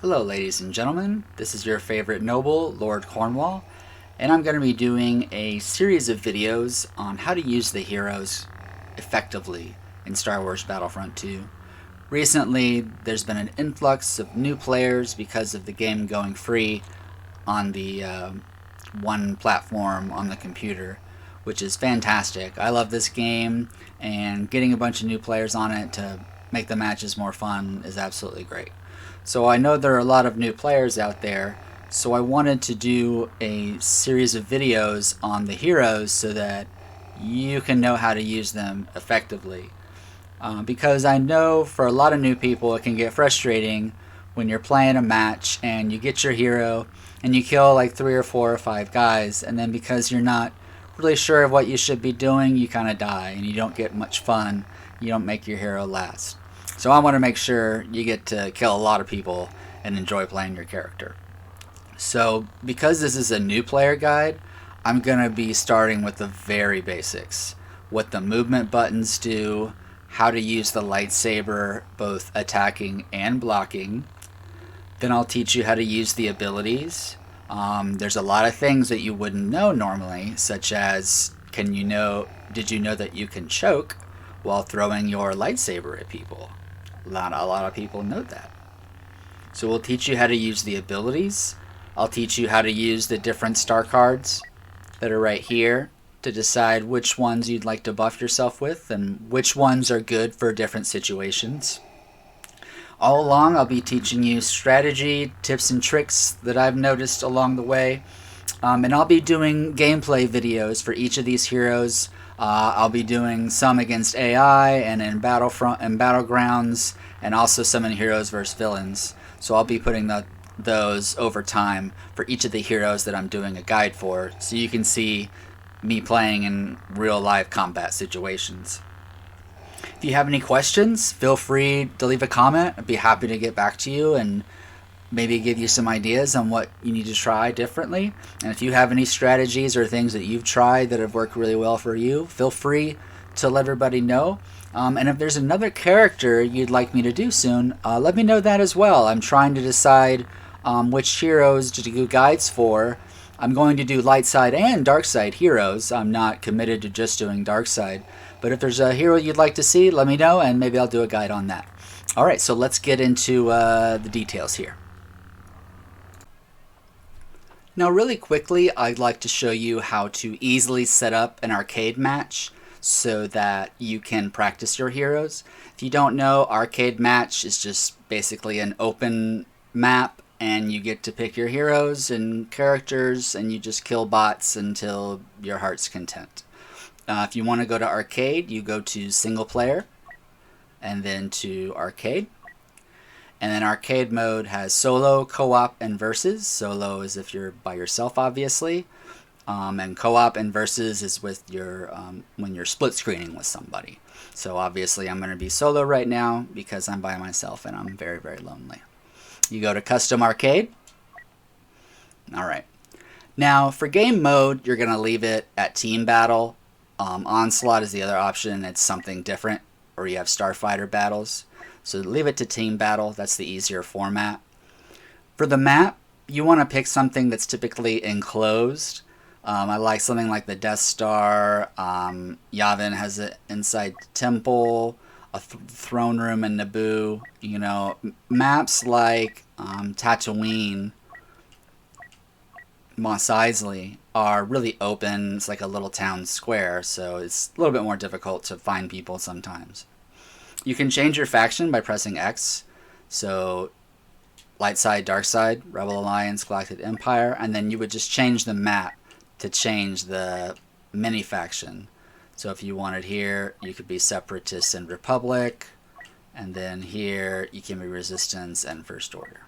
Hello ladies and gentlemen, this is your favorite noble, Lord Cornwall, and I'm going to be doing a series of videos on how to use the heroes effectively in Star Wars Battlefront 2. Recently, there's been an influx of new players because of the game going free on the one platform on the computer, which is fantastic. I love this game, and getting a bunch of new players on it to make the matches more fun is absolutely great. So I know there are a lot of new players out there, so I wanted to do a series of videos on the heroes so that you can know how to use them effectively. Because I know for a lot of new people it can get frustrating when you're playing a match and you get your hero and you kill like 3 or 4 or 5 guys, and then because you're not really sure of what you should be doing, you kind of die and you don't get much fun. You don't make your hero last. So I want to make sure you get to kill a lot of people and enjoy playing your character. So because this is a new player guide, I'm going to be starting with the very basics. What the movement buttons do, how to use the lightsaber both attacking and blocking. Then I'll teach you how to use the abilities. There's a lot of things that you wouldn't know normally, such as did you know that you can choke while throwing your lightsaber at people? Not a lot of people know that. So we'll teach you how to use the abilities. I'll teach you how to use the different star cards that are right here to decide which ones you'd like to buff yourself with and which ones are good for different situations. All along, I'll be teaching you strategy, tips, and tricks that I've noticed along the way. And I'll be doing gameplay videos for each of these heroes. I'll be doing some against AI and in Battlefront and Battlegrounds, and also some in Heroes vs. Villains. So I'll be putting those over time for each of the heroes that I'm doing a guide for, so you can see me playing in real life combat situations. If you have any questions, feel free to leave a comment. I'd be happy to get back to you and maybe give you some ideas on what you need to try differently. And if you have any strategies or things that you've tried that have worked really well for you, feel free to let everybody know. And if there's another character you'd like me to do soon, let me know that as well. I'm trying to decide which heroes to do guides for. I'm going to do light side and dark side heroes. I'm not committed to just doing dark side. But if there's a hero you'd like to see, let me know and maybe I'll do a guide on that. Alright, so let's get into the details here. Now really quickly, I'd like to show you how to easily set up an arcade match so that you can practice your heroes. If you don't know, arcade match is just basically an open map and you get to pick your heroes and characters and you just kill bots until your heart's content. If you want to go to arcade, you go to single player and then to arcade. And then arcade mode has solo, co-op, and versus. Solo is if you're by yourself, obviously. And co-op and versus is with your when you're split screening with somebody. So obviously I'm going to be solo right now because I'm by myself and I'm very, very lonely. You go to custom arcade. Alright. Now for game mode, you're going to leave it at team battle. Onslaught is the other option. It's something different. Or you have starfighter battles. So leave it to team battle. That's the easier format. For the map, you want to pick something that's typically enclosed. I like something like the Death Star. Yavin has an inside temple, a throne room in Naboo. You know, maps like Tatooine, Mos Eisley are really open. It's like a little town square, so it's a little bit more difficult to find people sometimes. You can change your faction by pressing X. So light side, dark side, Rebel Alliance, Galactic Empire, and then you would just change the map to change the mini faction. So if you wanted here, you could be Separatists and Republic, and then here you can be Resistance and First Order.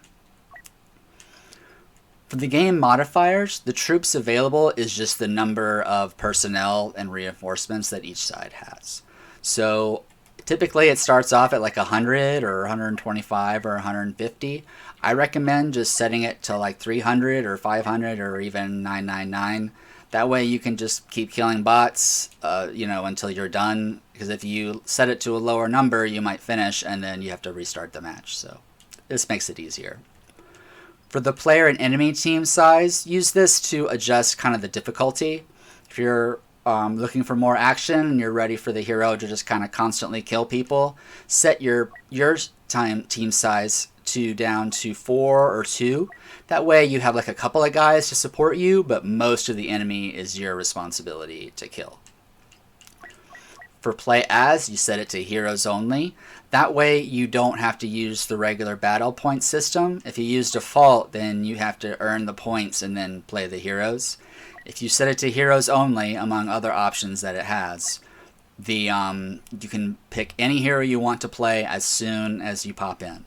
For the game modifiers, the troops available is just the number of personnel and reinforcements that each side has. So typically it starts off at like 100 or 125 or 150. I recommend just setting it to like 300 or 500 or even 999. That way you can just keep killing bots, until you're done. Because if you set it to a lower number, you might finish and then you have to restart the match. So this makes it easier. For the player and enemy team size, use this to adjust kind of the difficulty. If you're looking for more action and you're ready for the hero to just kind of constantly kill people, set your team size down to 4 or 2. That way you have like a couple of guys to support you, but most of the enemy is your responsibility to kill. For play as, you set it to heroes only. That way you don't have to use the regular battle point system. If you use default, then you have to earn the points and then play the heroes. If you set it to heroes only, among other options that it has, you can pick any hero you want to play as soon as you pop in.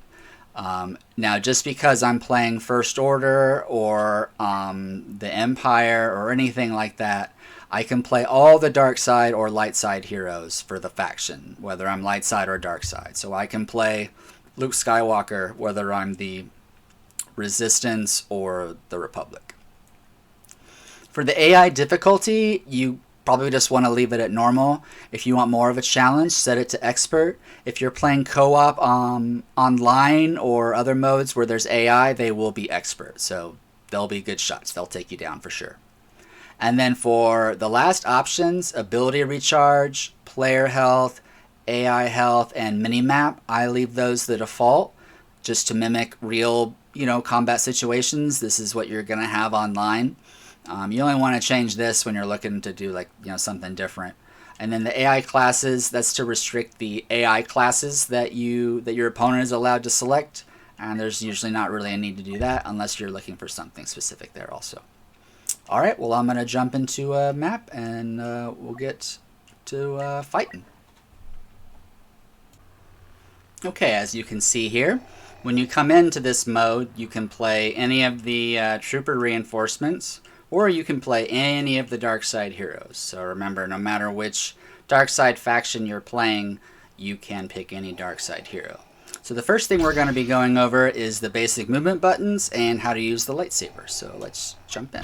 Now, just because I'm playing First Order or the Empire or anything like that, I can play all the dark side or light side heroes for the faction, whether I'm light side or dark side. So I can play Luke Skywalker, whether I'm the Resistance or the Republic. For the AI difficulty, you probably just want to leave it at normal. If you want more of a challenge, set it to expert. If you're playing co-op online or other modes where there's AI, they will be expert. So they'll be good shots. They'll take you down for sure. And then for the last options, ability recharge, player health, AI health, and minimap, I leave those the default just to mimic real, combat situations. This is what you're going to have online. You only want to change this when you're looking to do something different. And then the AI classes, that's to restrict the AI classes that your opponent is allowed to select. And there's usually not really a need to do that unless you're looking for something specific there also. All right, well, I'm going to jump into a map and we'll get to fighting. Okay, as you can see here, when you come into this mode, you can play any of the trooper reinforcements, or you can play any of the dark side heroes. So remember, no matter which dark side faction you're playing, you can pick any dark side hero. So the first thing we're going to be going over is the basic movement buttons and how to use the lightsaber. So let's jump in.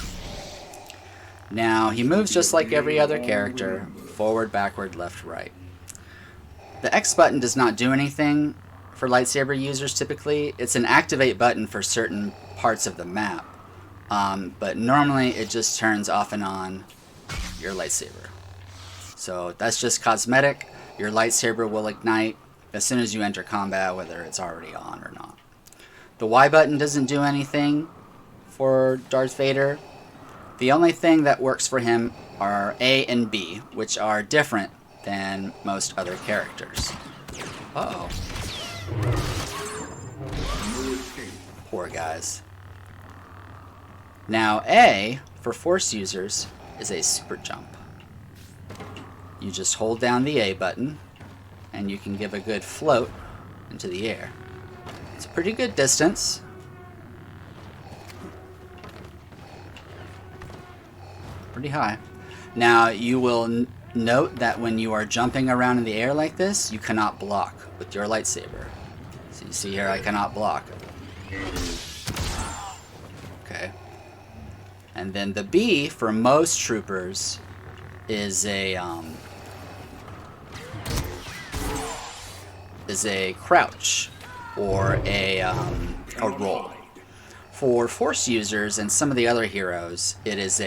Now, he moves just like every other character, forward, backward, left, right. The X button does not do anything for lightsaber users typically. It's an activate button for certain parts of the map, but normally it just turns off and on your lightsaber. So that's just cosmetic. Your lightsaber will ignite as soon as you enter combat, whether it's already on or not. The Y button doesn't do anything for Darth Vader. The only thing that works for him are A and B, which are different than most other characters. Uh-oh. Poor guys. Now A, for Force users, is a super jump. You just hold down the A button, and you can give a good float into the air. It's a pretty good distance. Pretty high. Now you will note that when you are jumping around in the air like this, you cannot block with your lightsaber. So you see here, I cannot block. Okay. And then the B for most troopers is a crouch or a roll. For Force users and some of the other heroes, it is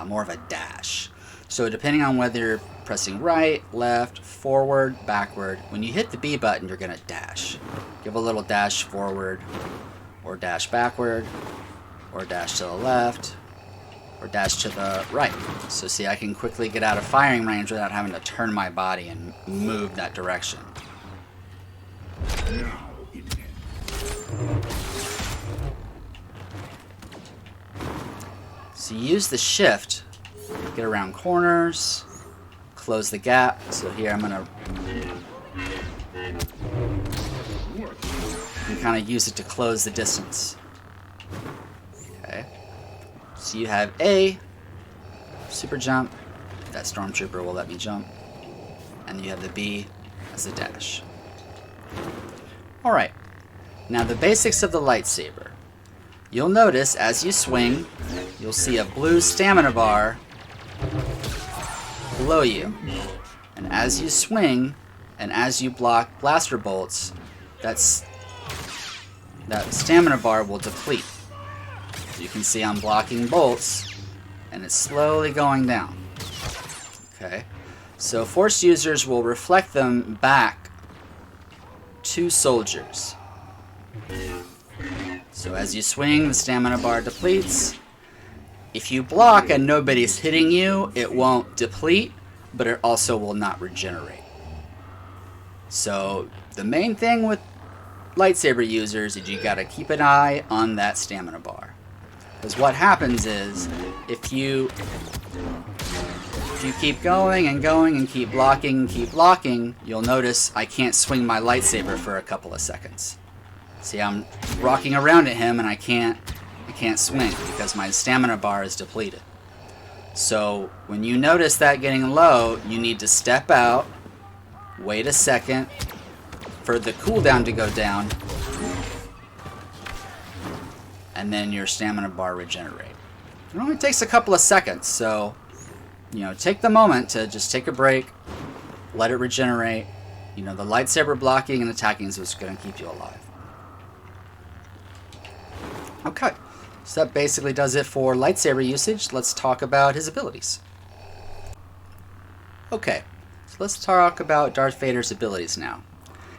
more of a dash. So depending on whether you're pressing right, left, forward, backward, when you hit the B button, you're going to dash. Give a little dash forward, or dash backward, or dash to the left, or dash to the right. So see, I can quickly get out of firing range without having to turn my body and move that direction. So you use the shift, get around corners, close the gap. So here I'm gonna kind of use it to close the distance. Okay. So you have A, super jump, that stormtrooper will let me jump, and you have the B as the dash. Alright, now the basics of the lightsaber. You'll notice as you swing, you'll see a blue stamina bar below you. And as you swing, and as you block blaster bolts, that stamina bar will deplete. So you can see I'm blocking bolts, and it's slowly going down. Okay, so Force users will reflect them back to soldiers. So as you swing, the stamina bar depletes. If you block and nobody's hitting you, it won't deplete, but it also will not regenerate. So the main thing with lightsaber users is you gotta keep an eye on that stamina bar. Because what happens is, if you keep going and going and keep blocking, you'll notice I can't swing my lightsaber for a couple of seconds. See, I'm rocking around at him and I can't swing because my stamina bar is depleted. So when you notice that getting low, you need to step out, wait a second for the cooldown to go down, and then your stamina bar regenerate. It only takes a couple of seconds, so take the moment to just take a break, let it regenerate. The lightsaber blocking and attacking is what's going to keep you alive. Okay, so that basically does it for lightsaber usage. Let's talk about his abilities. Okay, so let's talk about Darth Vader's abilities now.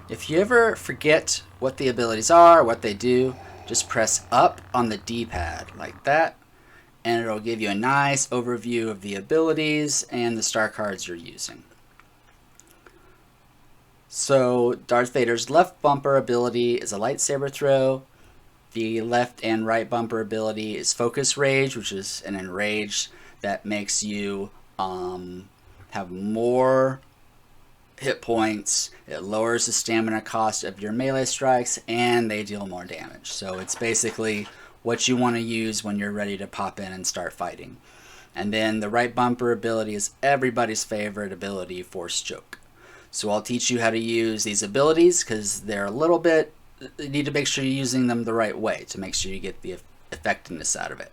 If you ever forget what the abilities are, what they do, just press up on the D-pad like that, and it'll give you a nice overview of the abilities and the star cards you're using. So Darth Vader's left bumper ability is a lightsaber throw. The left and right bumper ability is Focus Rage, which is an enrage that makes you have more hit points. It lowers the stamina cost of your melee strikes, and they deal more damage. So it's basically what you want to use when you're ready to pop in and start fighting. And then the right bumper ability is everybody's favorite ability, Force Choke. So I'll teach you how to use these abilities because they're a little bit... You need to make sure you're using them the right way to make sure you get the effectiveness out of it.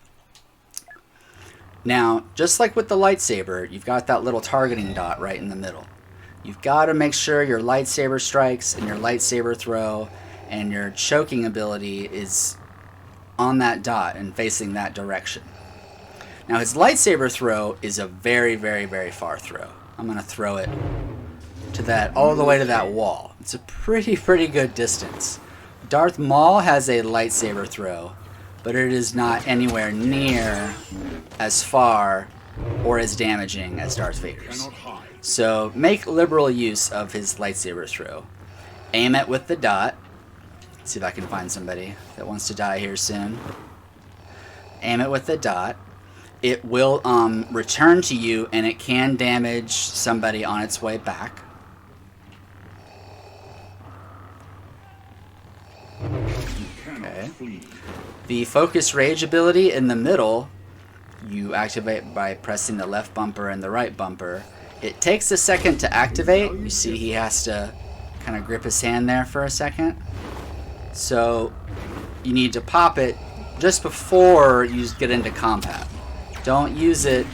Now, just like with the lightsaber, you've got that little targeting dot right in the middle. You've got to make sure your lightsaber strikes and your lightsaber throw and your choking ability is on that dot and facing that direction. Now, his lightsaber throw is a very, very, very far throw. I'm going to throw it to that, all the way to that wall. It's a pretty good distance. Darth Maul has a lightsaber throw, but it is not anywhere near as far or as damaging as Darth Vader's. So make liberal use of his lightsaber throw. Aim it with the dot. Let's see if I can find somebody that wants to die here soon. Aim it with the dot. It will return to you, and it can damage somebody on its way back. Okay. The Focus Rage ability in the middle, you activate by pressing the left bumper and the right bumper. It takes a second to activate. You see he has to kind of grip his hand there for a second. So you need to pop it just before you get into combat. Don't use it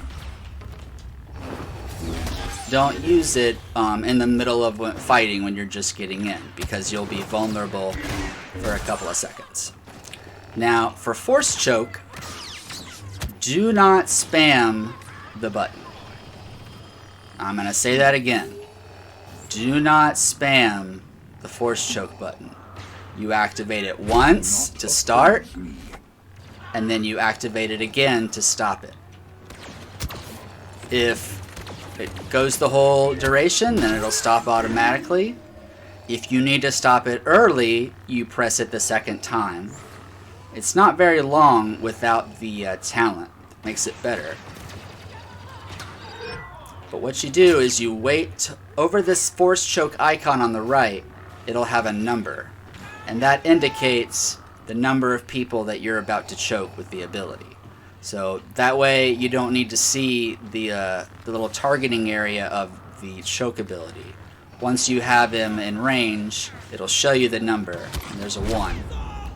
in the middle of fighting when you're just getting in, because you'll be vulnerable for a couple of seconds. Now, for Force Choke, do not spam the button. I'm going to say that again. Do not spam the Force Choke button. You activate it once to start, and then you activate it again to stop it. If it goes the whole duration, then it'll stop automatically. If you need to stop it early, you press it the second time. It's not very long without the talent. It makes it better. But what you do is you wait over this Force Choke icon on the right. It'll have a number, and that indicates the number of people that you're about to choke with the ability. So that way you don't need to see the little targeting area of the choke ability. Once you have him in range, it'll show you the number, and there's a 1.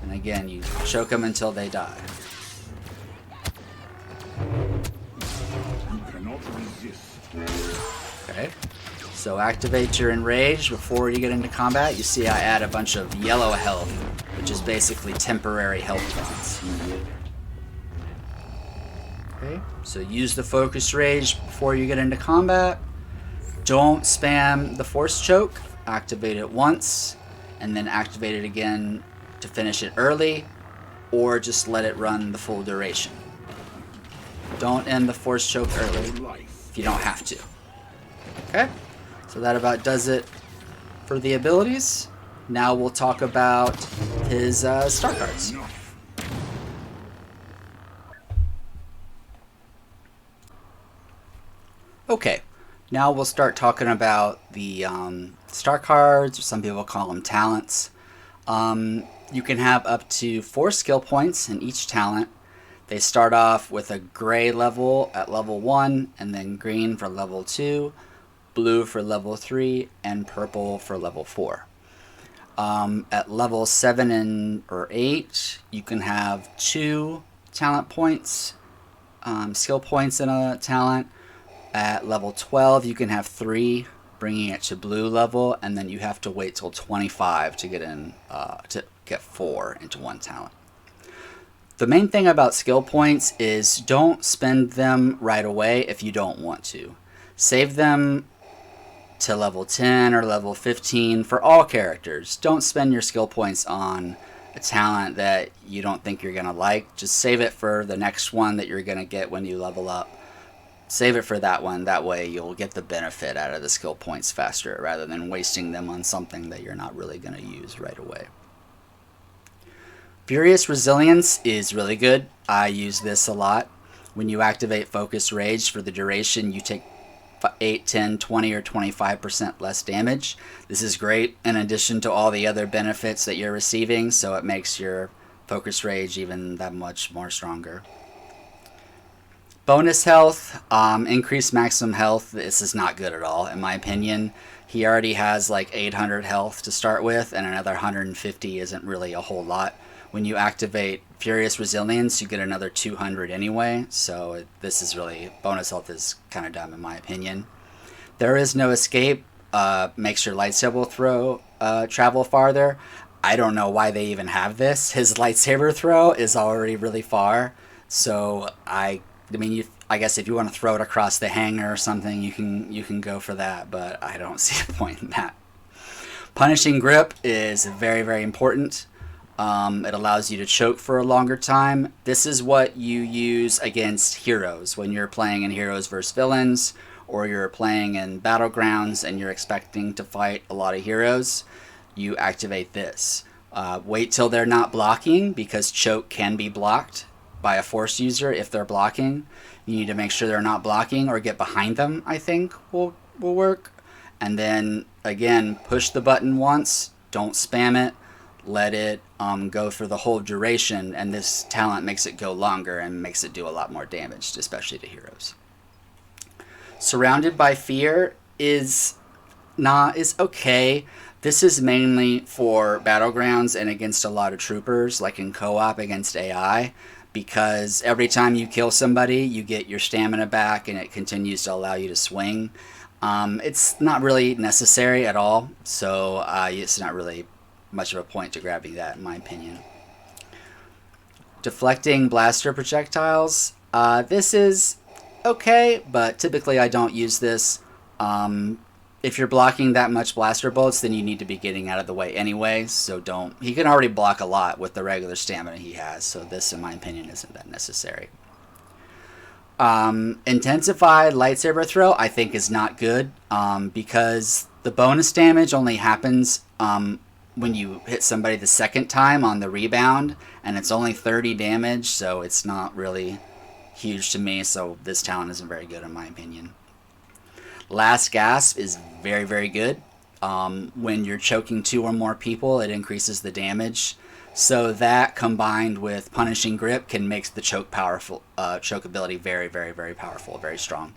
And again, you choke them until they die. Okay, so activate your enrage before you get into combat. You see I add a bunch of yellow health, which is basically temporary health points. Okay, so use the focus rage before you get into combat. Don't spam the force choke. Activate it once and then activate it again to finish it early, or just let it run the full duration. Don't end the force choke early if you don't have to. Okay, so that about does it for the abilities. Now we'll talk about his star cards. Okay, now we'll start talking about the star cards, or some people call them talents. You can have up to 4 skill points in each talent. They start off with a gray level at level 1, and then green for level 2, blue for level 3, and purple for level 4. At level 7 or 8, you can have 2 talent points, skill points in a talent. At level 12, you can have 3, bringing it to blue level, and then you have to wait till 25 to get 4 into one talent. The main thing about skill points is don't spend them right away if you don't want to. Save them to level 10 or level 15 for all characters. Don't spend your skill points on a talent that you don't think you're going to like. Just save it for the next one that you're going to get when you level up. Save it for that one. That way you'll get the benefit out of the skill points faster rather than wasting them on something that you're not really going to use right away. Furious Resilience is really good. I use this a lot. When you activate Focus Rage for the duration, you take 8, 10, 20, or 25% less damage. This is great in addition to all the other benefits that you're receiving, so it makes your Focus Rage even that much more stronger. Bonus health, increased maximum health. This is not good at all, in my opinion. He already has like 800 health to start with, and another 150 isn't really a whole lot. When you activate Furious Resilience, you get another 200 anyway, so this is really, bonus health is kind of dumb in my opinion. There is no escape, makes your lightsaber throw travel farther. I don't know why they even have this. His lightsaber throw is already really far, so I guess if you want to throw it across the hangar or something, you can go for that, but I don't see a point in that. Punishing Grip is very, very important. It allows you to choke for a longer time. This is what you use against heroes when you're playing in Heroes vs. Villains, or you're playing in Battlegrounds and you're expecting to fight a lot of heroes. You activate this. Wait till they're not blocking, because choke can be blocked by a force user if they're blocking. You need to make sure they're not blocking, or get behind them, I think will work. And then again, push the button once, don't spam it, let it go for the whole duration, and this talent makes it go longer and makes it do a lot more damage, especially to heroes. Surrounded by Fear is okay. This is mainly for Battlegrounds and against a lot of troopers, like in co-op against AI, because every time you kill somebody, you get your stamina back and it continues to allow you to swing. It's not really necessary at all, so it's not really much of a point to grabbing that, in my opinion. Deflecting blaster projectiles. This is okay, but typically I don't use this. If you're blocking that much blaster bolts, then you need to be getting out of the way anyway, so don't. He can already block a lot with the regular stamina he has, so this, in my opinion, isn't that necessary. Intensified lightsaber throw, I think, is not good, because the bonus damage only happens when you hit somebody the second time on the rebound, and it's only 30 damage, so it's not really huge to me, so this talent isn't very good in my opinion. Last Gasp is very, very good. When you're choking 2 or more people, it increases the damage. So that, combined with Punishing Grip, can make the choke ability very, very, very powerful, very strong.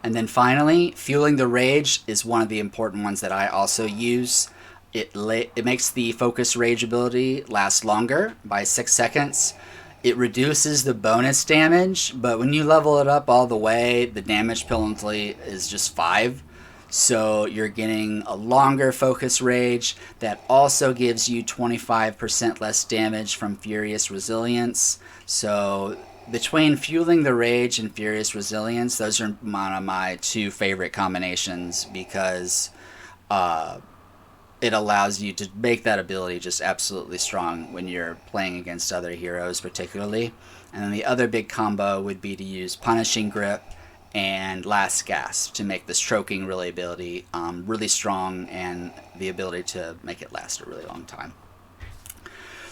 And then finally, Fueling the Rage is one of the important ones that I also use. It makes the Focus Rage ability last longer by 6 seconds. It reduces the bonus damage, but when you level it up all the way, the damage penalty is just 5. So you're getting a longer Focus Rage that also gives you 25% less damage from Furious Resilience. So between Fueling the Rage and Furious Resilience, those are one of my two favorite combinations because it allows you to make that ability just absolutely strong when you're playing against other heroes particularly. And then the other big combo would be to use Punishing Grip and Last Gasp to make the stroking really ability really strong and the ability to make it last a really long time.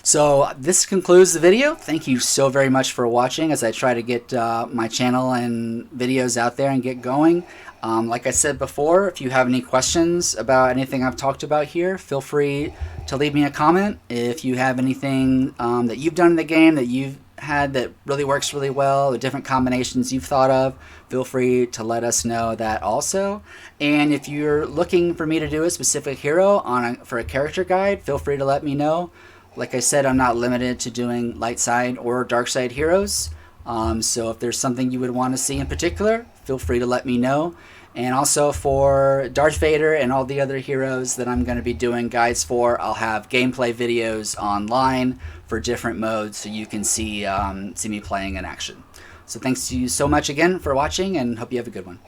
So this concludes the video. Thank you so very much for watching as I try to get my channel and videos out there and get going. Like I said before, if you have any questions about anything I've talked about here, feel free to leave me a comment. If you have anything that you've done in the game that you've had that really works really well, the different combinations you've thought of, feel free to let us know that also. And if you're looking for me to do a specific hero for a character guide, feel free to let me know. Like I said, I'm not limited to doing light side or dark side heroes. So if there's something you would want to see in particular, feel free to let me know. And also for Darth Vader and all the other heroes that I'm going to be doing guides for, I'll have gameplay videos online for different modes so you can see me playing in action. So thanks to you so much again for watching, and hope you have a good one.